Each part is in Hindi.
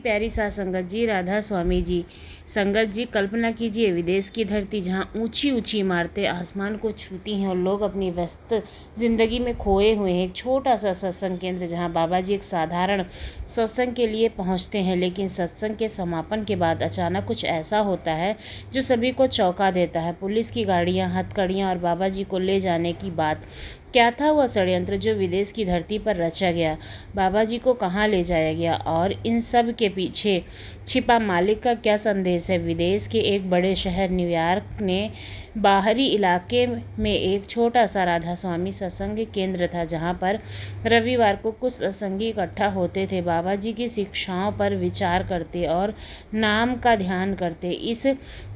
प्यारी साथ संगत जी, राधा स्वामी जी। संगत जी, कल्पना कीजिए विदेश की धरती जहाँ ऊंची ऊंची इमारतें आसमान को छूती हैं और लोग अपनी व्यस्त ज़िंदगी में खोए हुए हैं। एक छोटा सा सत्संग केंद्र जहाँ बाबा जी एक साधारण सत्संग के लिए पहुँचते हैं, लेकिन सत्संग के समापन के बाद अचानक कुछ ऐसा होता है जो सभी को चौंका देता है। पुलिस की गाड़ियाँ, हथकड़ियाँ और बाबा जी को ले जाने की बात। क्या था वह षड्यंत्र जो विदेश की धरती पर रचा गया? बाबा जी को कहाँ ले जाया गया और इन सब के पीछे छिपा मालिक का क्या संदेश है? विदेश के एक बड़े शहर न्यूयॉर्क ने बाहरी इलाके में एक छोटा सा राधा स्वामी सत्संग केंद्र था, जहाँ पर रविवार को कुछ सत्संगी इकट्ठा होते थे, बाबा जी की शिक्षाओं पर विचार करते और नाम का ध्यान करते। इस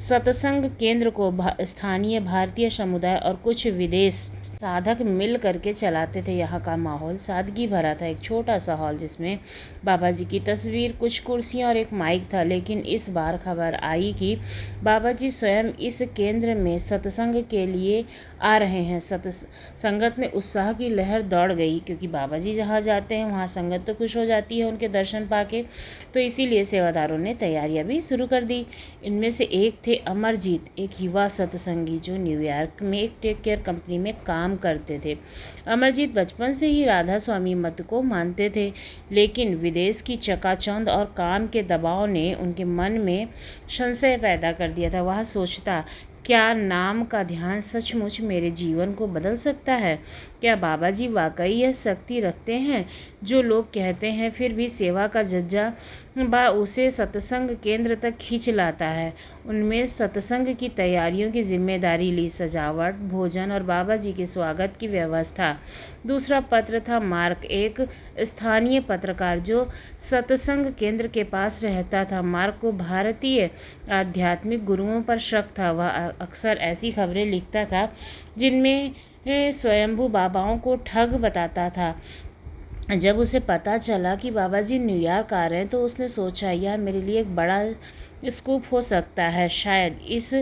सत्संग केंद्र को स्थानीय भारतीय समुदाय और कुछ विदेश साधक मिल करके चलाते थे। यहाँ का माहौल सादगी भरा था। एक छोटा सा हॉल जिसमें बाबा जी की तस्वीर, कुछ कुर्सियाँ और एक माइक था। लेकिन इस बार खबर आई कि बाबा जी स्वयं इस केंद्र में सत्संग के लिए आ रहे हैं। संगत में उत्साह की लहर दौड़ गई, क्योंकि बाबा जी जहाँ जाते हैं वहाँ संगत तो खुश हो जाती है उनके दर्शन पाके। तो इसीलिए सेवादारों ने तैयारियां भी शुरू कर दी। इनमें से एक थे अमरजीत, एक युवा सत्संगी जो न्यूयॉर्क में एक टेक केयर कंपनी में काम करते थे। अमरजीत बचपन से ही राधा स्वामी मत को मानते थे, लेकिन विदेश की चकाचौंध और काम के दबाव ने उनके मन में संशय पैदा कर दिया था। वह सोचता, क्या नाम का ध्यान सचमुच मेरे जीवन को बदल सकता है? क्या बाबा जी वाकई यह शक्ति रखते हैं जो लोग कहते हैं? फिर भी सेवा का जज्बा उसे सत्संग केंद्र तक खींच लाता है। उनमें सत्संग की तैयारियों की जिम्मेदारी ली, सजावट, भोजन और बाबा जी के स्वागत की व्यवस्था। दूसरा पत्र था मार्क, एक स्थानीय पत्रकार जो सत्संग केंद्र के पास रहता था। मार्क को भारतीय आध्यात्मिक गुरुओं पर शक था। वह अक्सर ऐसी खबरें लिखता था जिनमें स्वयंभू बाबाओं को ठग बताता था। जब उसे पता चला कि बाबा जी न्यूयॉर्क आ रहे हैं तो उसने सोचा, यह मेरे लिए एक बड़ा स्कूप हो सकता है। शायद इस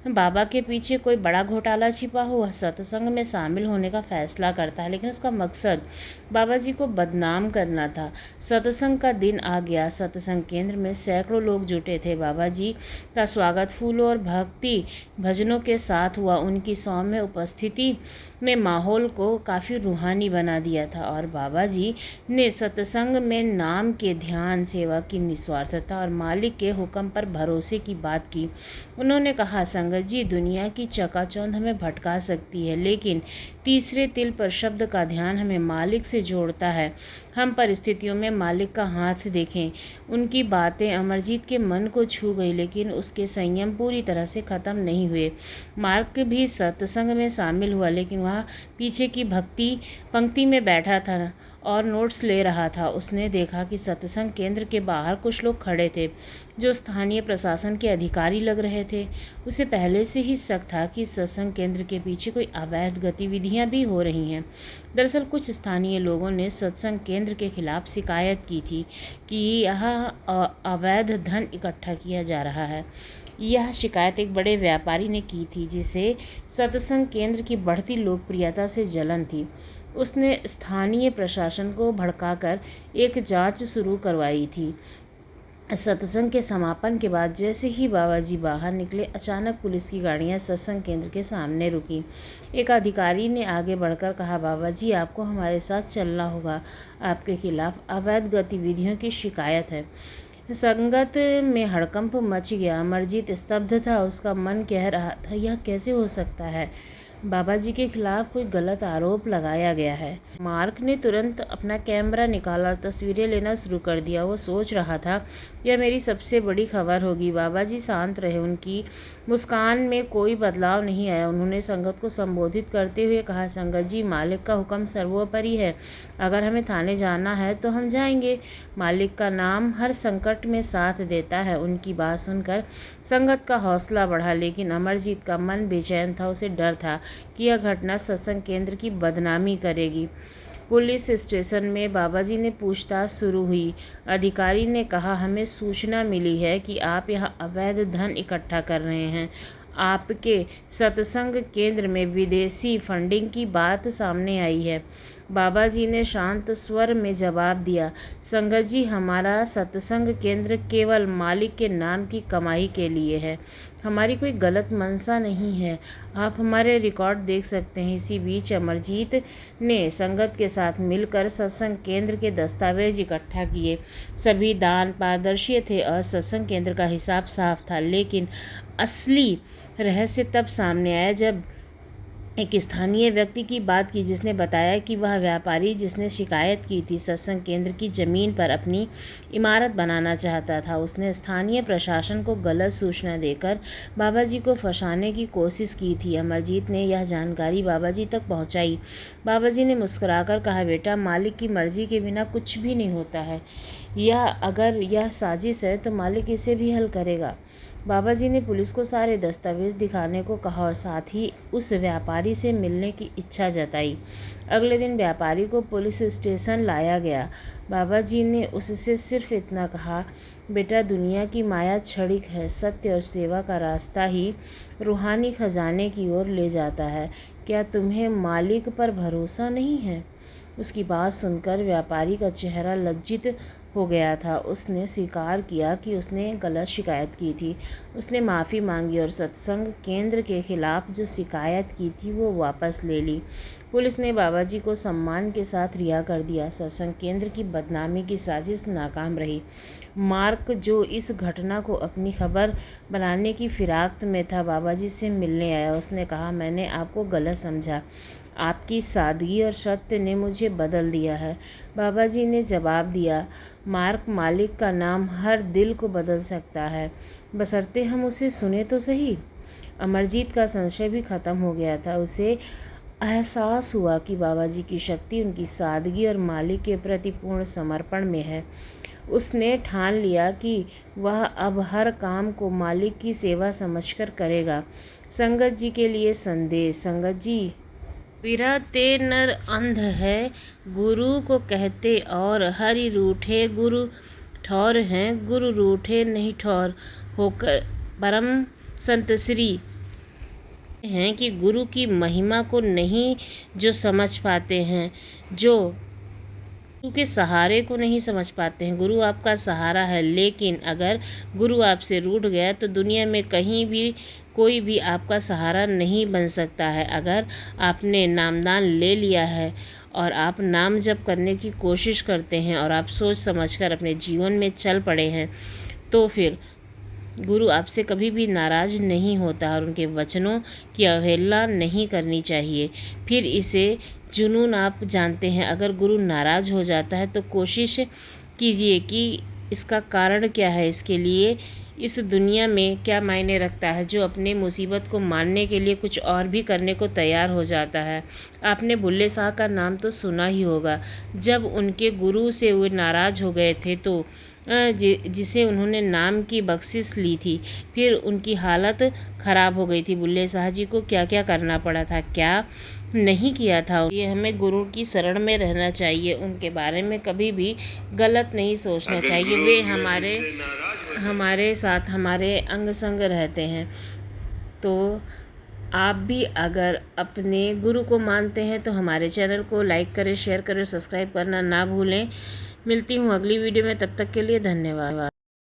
बाबा के पीछे कोई बड़ा घोटाला छिपा हुआ। सत्संग में शामिल होने का फैसला करता है, लेकिन उसका मकसद बाबा जी को बदनाम करना था। सत्संग का दिन आ गया। सत्संग केंद्र में सैकड़ों लोग जुटे थे। बाबा जी का स्वागत फूलों और भक्ति भजनों के साथ हुआ। उनकी सौम्य उपस्थिति में माहौल को काफ़ी रूहानी बना दिया था और बाबा जी ने सत्संग में नाम के ध्यान, सेवा की निस्वार्थता और मालिक के हुक्म पर भरोसे की बात की। उन्होंने कहा, संगत जी, दुनिया की चकाचौंध हमें भटका सकती है, लेकिन तीसरे तिल पर शब्द का ध्यान हमें मालिक से जोड़ता है। हम परिस्थितियों में मालिक का हाथ देखें। उनकी बातें अमरजीत के मन को छू गई, लेकिन उसके संयम पूरी तरह से ख़त्म नहीं हुए। मार्क भी सत्संग में शामिल हुआ, लेकिन वह पीछे की पंक्ति में बैठा था और नोट्स ले रहा था। उसने देखा कि सत्संग केंद्र के बाहर कुछ लोग खड़े थे जो स्थानीय प्रशासन के अधिकारी लग रहे थे। उसे पहले से ही शक था कि सत्संग केंद्र के पीछे कोई अवैध गतिविधियां भी हो रही हैं। दरअसल कुछ स्थानीय लोगों ने सत्संग केंद्र के खिलाफ शिकायत की थी कि यहाँ अवैध धन इकट्ठा किया जा रहा है। यह शिकायत एक बड़े व्यापारी ने की थी, जिसे सत्संग केंद्र की बढ़ती लोकप्रियता से जलन थी। उसने स्थानीय प्रशासन को भड़काकर एक जांच शुरू करवाई थी। सत्संग के समापन के बाद जैसे ही बाबा जी बाहर निकले, अचानक पुलिस की गाड़ियां सत्संग केंद्र के सामने रुकी। एक अधिकारी ने आगे बढ़कर कहा, बाबा जी, आपको हमारे साथ चलना होगा। आपके खिलाफ अवैध गतिविधियों की शिकायत है। संगत में हड़कंप मच गया। अमरजीत स्तब्ध था। उसका मन कह रहा था, यह कैसे हो सकता है? बाबा जी के खिलाफ कोई गलत आरोप लगाया गया है। मार्क ने तुरंत अपना कैमरा निकाला और तस्वीरें लेना शुरू कर दिया। वो सोच रहा था, यह मेरी सबसे बड़ी खबर होगी। बाबा जी शांत रहे। उनकी मुस्कान में कोई बदलाव नहीं आया। उन्होंने संगत को संबोधित करते हुए कहा, संगत जी, मालिक का हुक्म सर्वोपरि है। अगर हमें थाने जाना है तो हम जाएंगे। मालिक का नाम हर संकट में साथ देता है। उनकी बात सुनकर संगत का हौसला बढ़ा, लेकिन अमरजीत का मन बेचैन था। उसे डर था कि यह घटना सत्संग केंद्र की बदनामी करेगी। पुलिस स्टेशन में बाबा जी ने पूछताछ शुरू हुई। अधिकारी ने कहा, हमें सूचना मिली है कि आप यहाँ अवैध धन इकट्ठा कर रहे हैं। आपके सत्संग केंद्र में विदेशी फंडिंग की बात सामने आई है। बाबा जी ने शांत स्वर में जवाब दिया, संगत जी, हमारा सत्संग केंद्र केवल मालिक के नाम की कमाई के लिए है। हमारी कोई गलत मंशा नहीं है। आप हमारे रिकॉर्ड देख सकते हैं। इसी बीच अमरजीत ने संगत के साथ मिलकर सत्संग केंद्र के दस्तावेज इकट्ठा किए। सभी दान पारदर्शी थे और सत्संग केंद्र का हिसाब साफ था। लेकिन असली रहस्य तब सामने आया जब एक स्थानीय व्यक्ति की बात की, जिसने बताया कि वह व्यापारी जिसने शिकायत की थी सत्संग केंद्र की जमीन पर अपनी इमारत बनाना चाहता था, उसने स्थानीय प्रशासन को गलत सूचना देकर बाबा जी को फंसाने की कोशिश की थी। अमरजीत ने यह जानकारी बाबा जी तक पहुंचाई। बाबा जी ने मुस्कुराकर कहा, बेटा, मालिक की मर्जी के बिना कुछ भी नहीं होता है। अगर यह साजिश है तो मालिक इसे भी हल करेगा। बाबा जी ने पुलिस को सारे दस्तावेज दिखाने को कहा और साथ ही उस व्यापारी से मिलने की इच्छा जताई। अगले दिन व्यापारी को पुलिस स्टेशन लाया गया। बाबा जी ने उससे सिर्फ इतना कहा, बेटा, दुनिया की माया क्षणिक है। सत्य और सेवा का रास्ता ही रूहानी खजाने की ओर ले जाता है। क्या तुम्हें मालिक पर भरोसा नहीं है? उसकी बात सुनकर व्यापारी का चेहरा लज्जित हो गया था। उसने स्वीकार किया कि उसने गलत शिकायत की थी। उसने माफ़ी मांगी और सत्संग केंद्र के खिलाफ जो शिकायत की थी वो वापस ले ली। पुलिस ने बाबा जी को सम्मान के साथ रिहा कर दिया। सत्संग केंद्र की बदनामी की साजिश नाकाम रही। मार्क, जो इस घटना को अपनी खबर बनाने की फिराक में था, बाबा जी से मिलने आया। उसने कहा, मैंने आपको गलत समझा। आपकी सादगी और सत्य ने मुझे बदल दिया है। बाबा जी ने जवाब दिया, मार्क, मालिक का नाम हर दिल को बदल सकता है, बशर्ते हम उसे सुने तो सही। अमरजीत का संशय भी खत्म हो गया था। उसे एहसास हुआ कि बाबा जी की शक्ति उनकी सादगी और मालिक के प्रति पूर्ण समर्पण में है। उसने ठान लिया कि वह अब हर काम को मालिक की सेवा समझकर करेगा। संगत जी के लिए संदेश। संगत जी, विरहते नर अंध है, गुरु को कहते और हरि रूठे गुरु ठौर हैं। गुरु रूठे नहीं ठौर होकर परम संत श्री हैं कि गुरु की महिमा को नहीं जो समझ पाते हैं, जो गुरु के सहारे को नहीं समझ पाते हैं। गुरु आपका सहारा है, लेकिन अगर गुरु आपसे रूठ गया तो दुनिया में कहीं भी कोई भी आपका सहारा नहीं बन सकता है। अगर आपने नामदान ले लिया है और आप नाम जप करने की कोशिश करते हैं और आप सोच समझकर अपने जीवन में चल पड़े हैं, तो फिर गुरु आपसे कभी भी नाराज़ नहीं होता और उनके वचनों की अवहेलना नहीं करनी चाहिए। फिर इसे जुनून आप जानते हैं। अगर गुरु नाराज़ हो जाता है तो कोशिश कीजिए कि इसका कारण क्या है। इसके लिए इस दुनिया में क्या मायने रखता है जो अपने मुसीबत को मानने के लिए कुछ और भी करने को तैयार हो जाता है। आपने बुल्ले शाह का नाम तो सुना ही होगा। जब उनके गुरु से वो नाराज़ हो गए थे तो जिसे उन्होंने नाम की बख्शिश ली थी, फिर उनकी हालत ख़राब हो गई थी। बुल्ले शाह जी को क्या क्या करना पड़ा था, क्या नहीं किया था। ये हमें गुरु की शरण में रहना चाहिए। उनके बारे में कभी भी गलत नहीं सोचना चाहिए। वे हमारे साथ हमारे अंग संग रहते हैं। तो आप भी अगर अपने गुरु को मानते हैं तो हमारे चैनल को लाइक करें, शेयर करें, सब्सक्राइब करना ना भूलें। मिलती हूँ अगली वीडियो में, तब तक के लिए धन्यवाद।